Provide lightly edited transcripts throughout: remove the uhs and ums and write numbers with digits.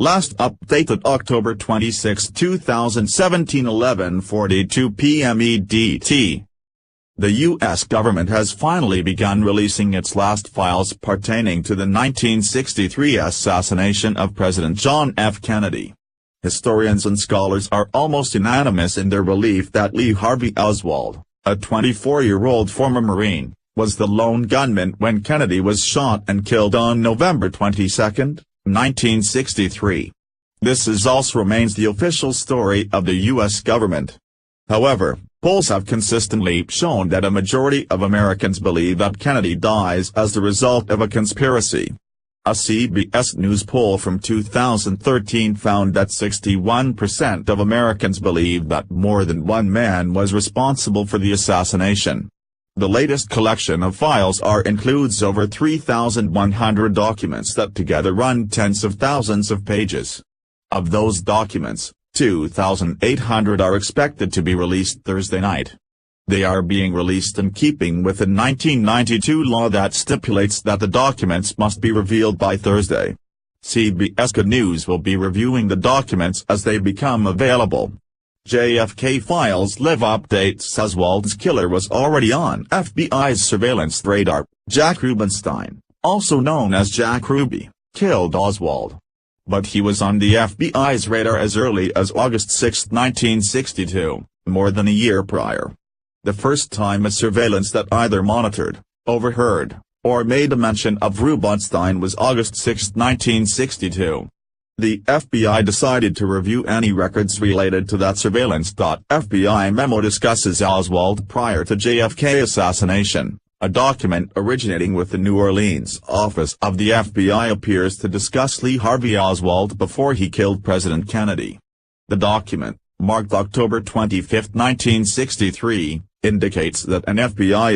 Last updated October 26, 2017, 11:42 p.m. EDT. The U.S. government has finally begun releasing its last files pertaining to the 1963 assassination of President John F. Kennedy. Historians and scholars are almost unanimous in their belief that Lee Harvey Oswald, a 24-year-old former Marine, was the lone gunman when Kennedy was shot and killed on November 22, 1963. This also remains the official story of the U.S. government. However, polls have consistently shown that a majority of Americans believe that Kennedy dies as the result of a conspiracy. A CBS News poll from 2013 found that 61% of Americans believe that more than one man was responsible for the assassination. The latest collection of files includes over 3,100 documents that together run tens of thousands of pages. Of those documents, 2,800 are expected to be released Thursday night. They are being released in keeping with the 1992 law that stipulates that the documents must be revealed by Thursday. CBS Good News will be reviewing the documents as they become available. JFK Files Live updates: Oswald's killer was already on FBI's surveillance radar. Jack Rubenstein, also known as Jack Ruby, killed Oswald. But he was on the FBI's radar as early as August 6, 1962, more than a year prior. The first time a surveillance that either monitored, overheard, or made a mention of Rubenstein was August 6, 1962. The FBI decided to review any records related to that surveillance. FBI memo discusses Oswald prior to JFK assassination. A document originating with the New Orleans office of the FBI appears to discuss Lee Harvey Oswald before he killed President Kennedy. The document, marked October 25, 1963, indicates that an FBI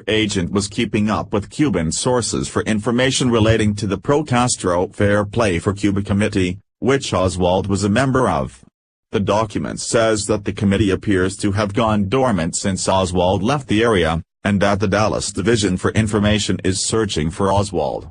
agent was keeping up with Cuban sources for information relating to the pro-Castro Fair Play for Cuba Committee, which Oswald was a member of. The document says that the committee appears to have gone dormant since Oswald left the area, and that the Dallas Division for Information is searching for Oswald.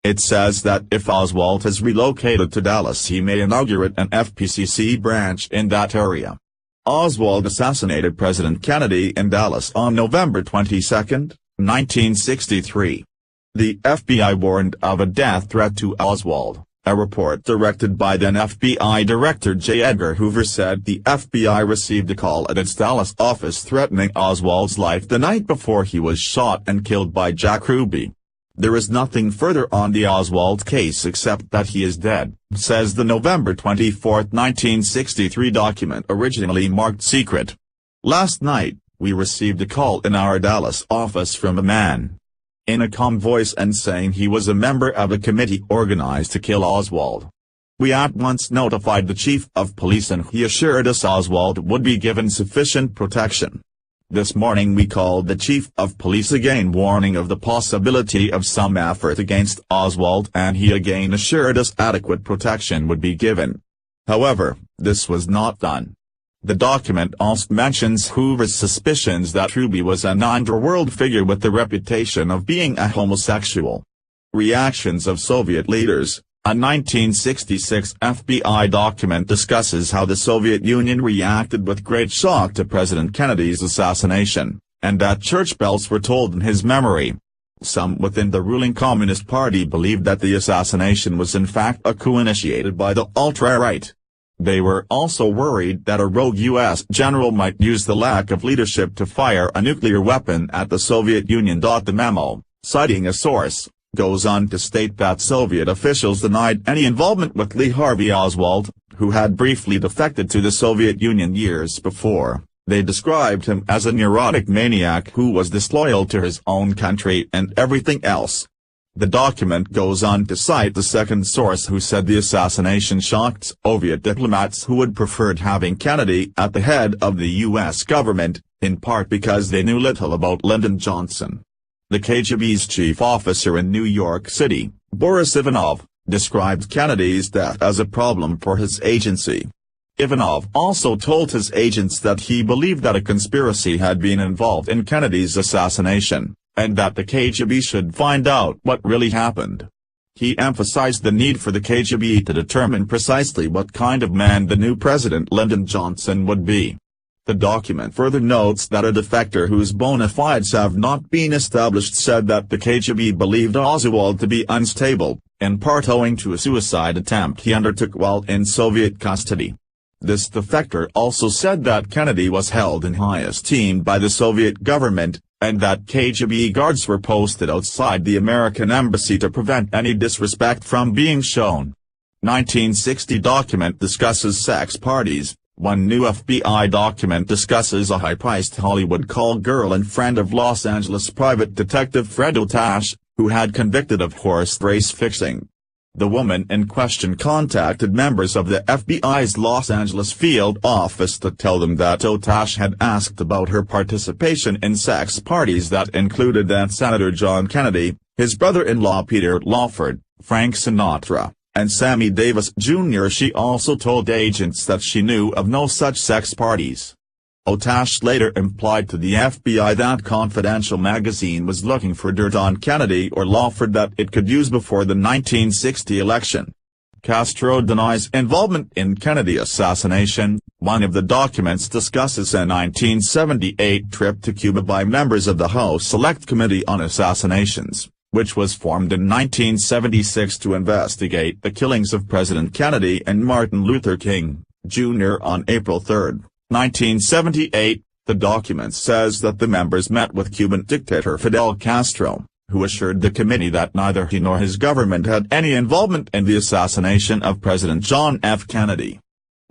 It says that if Oswald has relocated to Dallas, he may inaugurate an FPCC branch in that area. Oswald assassinated President Kennedy in Dallas on November 22, 1963. The FBI warned of a death threat to Oswald. A report directed by then FBI Director J. Edgar Hoover said the FBI received a call at its Dallas office threatening Oswald's life the night before he was shot and killed by Jack Ruby. There is nothing further on the Oswald case except that he is dead, says the November 24, 1963 document originally marked secret. Last night, we received a call in our Dallas office from a man, in a calm voice, and saying he was a member of a committee organized to kill Oswald. We at once notified the chief of police and he assured us Oswald would be given sufficient protection. This morning we called the chief of police again, warning of the possibility of some effort against Oswald, and he again assured us adequate protection would be given. However, this was not done. The document also mentions Hoover's suspicions that Ruby was an underworld figure with the reputation of being a homosexual. Reactions of Soviet leaders. A 1966 FBI document discusses how the Soviet Union reacted with great shock to President Kennedy's assassination, and that church bells were tolled in his memory. Some within the ruling Communist Party believed that the assassination was in fact a coup initiated by the ultra-right. They were also worried that a rogue U.S. general might use the lack of leadership to fire a nuclear weapon at the Soviet Union. The memo, citing a source, goes on to state that Soviet officials denied any involvement with Lee Harvey Oswald, who had briefly defected to the Soviet Union years before. They described him as a neurotic maniac who was disloyal to his own country and everything else. The document goes on to cite the second source who said the assassination shocked Soviet diplomats who had preferred having Kennedy at the head of the U.S. government, in part because they knew little about Lyndon Johnson. The KGB's chief officer in New York City, Boris Ivanov, described Kennedy's death as a problem for his agency. Ivanov also told his agents that he believed that a conspiracy had been involved in Kennedy's assassination, and that the KGB should find out what really happened. He emphasized the need for the KGB to determine precisely what kind of man the new President Lyndon Johnson would be. The document further notes that a defector whose bona fides have not been established said that the KGB believed Oswald to be unstable, in part owing to a suicide attempt he undertook while in Soviet custody. This defector also said that Kennedy was held in high esteem by the Soviet government, and that KGB guards were posted outside the American embassy to prevent any disrespect from being shown. 1960 document discusses sex parties. One new FBI document discusses a high-priced Hollywood call girl and friend of Los Angeles private detective Fred Otash, who had convicted of horse race fixing. The woman in question contacted members of the FBI's Los Angeles field office to tell them that Otash had asked about her participation in sex parties that included then-Senator John Kennedy, his brother-in-law Peter Lawford, Frank Sinatra, and Sammy Davis Jr. She also told agents that she knew of no such sex parties. Otash later implied to the FBI that Confidential magazine was looking for dirt on Kennedy or Lawford that it could use before the 1960 election. Castro denies involvement in Kennedy assassination. One of the documents discusses a 1978 trip to Cuba by members of the House Select Committee on Assassinations, which was formed in 1976 to investigate the killings of President Kennedy and Martin Luther King, Jr. on April 3, 1978, the document says that the members met with Cuban dictator Fidel Castro, who assured the committee that neither he nor his government had any involvement in the assassination of President John F. Kennedy.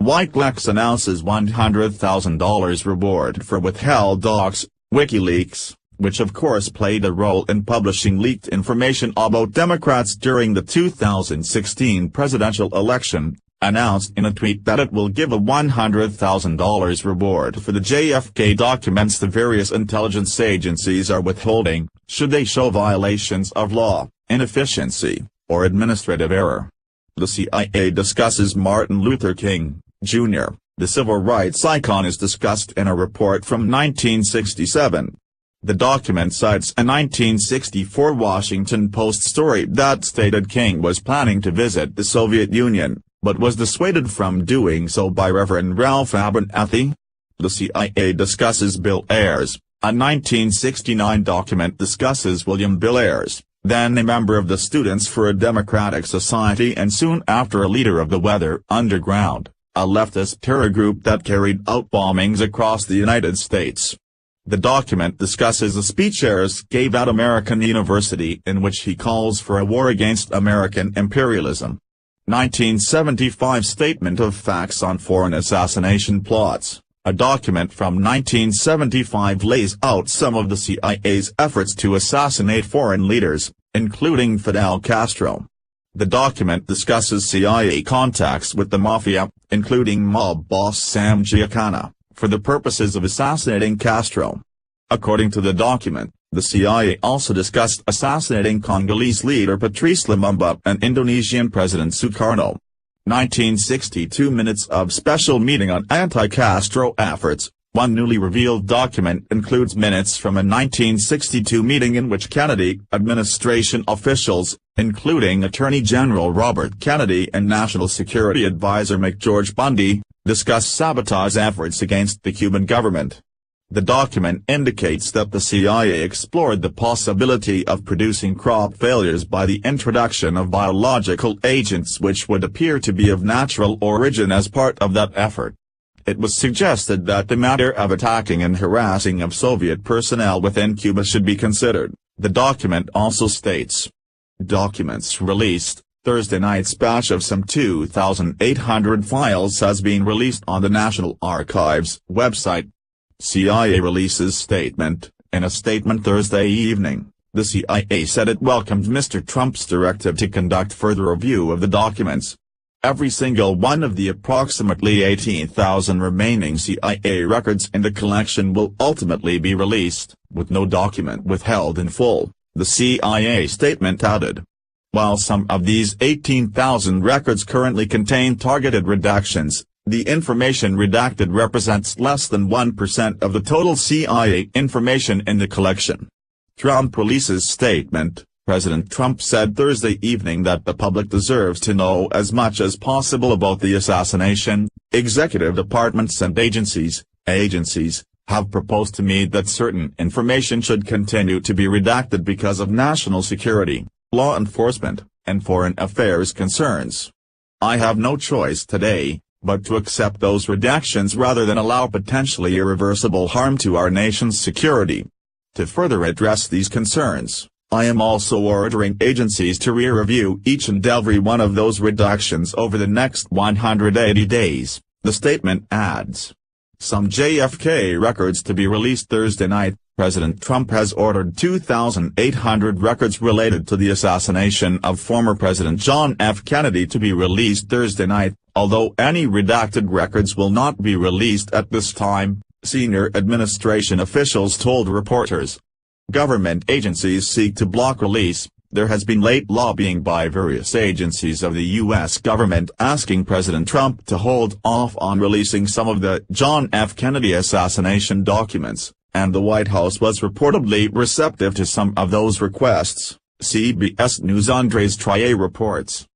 WikiLeaks announces $100,000 reward for withheld docs. WikiLeaks, which of course played a role in publishing leaked information about Democrats during the 2016 presidential election, announced in a tweet that it will give a $100,000 reward for the JFK documents the various intelligence agencies are withholding, should they show violations of law, inefficiency, or administrative error. The CIA discusses Martin Luther King, Jr., the civil rights icon is discussed in a report from 1967. The document cites a 1964 Washington Post story that stated King was planning to visit the Soviet Union, but was dissuaded from doing so by Reverend Ralph Abernathy. The CIA discusses Bill Ayers. A 1969 document discusses William Bill Ayers, then a member of the Students for a Democratic Society and soon after a leader of the Weather Underground, a leftist terror group that carried out bombings across the United States. The document discusses a speech Ayers gave at American University in which he calls for a war against American imperialism. 1975 Statement of Facts on Foreign Assassination Plots. A document from 1975 lays out some of the CIA's efforts to assassinate foreign leaders, including Fidel Castro. The document discusses CIA contacts with the Mafia, including mob boss Sam Giancana, for the purposes of assassinating Castro. According to the document, the CIA also discussed assassinating Congolese leader Patrice Lumumba and Indonesian President Sukarno. 1962 Minutes of Special Meeting on Anti-Castro Efforts. One newly revealed document includes minutes from a 1962 meeting in which Kennedy administration officials, including Attorney General Robert Kennedy and National Security Advisor McGeorge Bundy, discussed sabotage efforts against the Cuban government. The document indicates that the CIA explored the possibility of producing crop failures by the introduction of biological agents which would appear to be of natural origin as part of that effort. It was suggested that the matter of attacking and harassing of Soviet personnel within Cuba should be considered. The document also states, documents released. Thursday night's batch of some 2,800 files has been released on the National Archives website. CIA releases statement. In a statement Thursday evening, the CIA said it welcomed Mr. Trump's directive to conduct further review of the documents. Every single one of the approximately 18,000 remaining CIA records in the collection will ultimately be released, with no document withheld in full, the CIA statement added. While some of these 18,000 records currently contain targeted redactions, the information redacted represents less than 1% of the total CIA information in the collection. Trump releases statement. President Trump said Thursday evening that the public deserves to know as much as possible about the assassination. Executive departments and agencies have proposed to me that certain information should continue to be redacted because of national security, law enforcement, and foreign affairs concerns. I have no choice today but to accept those redactions rather than allow potentially irreversible harm to our nation's security. To further address these concerns, I am also ordering agencies to re-review each and every one of those redactions over the next 180 days, the statement adds. Some JFK records to be released Thursday night. President Trump has ordered 2,800 records related to the assassination of former President John F. Kennedy to be released Thursday night, although any redacted records will not be released at this time, senior administration officials told reporters. Government agencies seek to block release. There has been late lobbying by various agencies of the U.S. government asking President Trump to hold off on releasing some of the John F. Kennedy assassination documents, and the White House was reportedly receptive to some of those requests, CBS News' Andres Trier reports.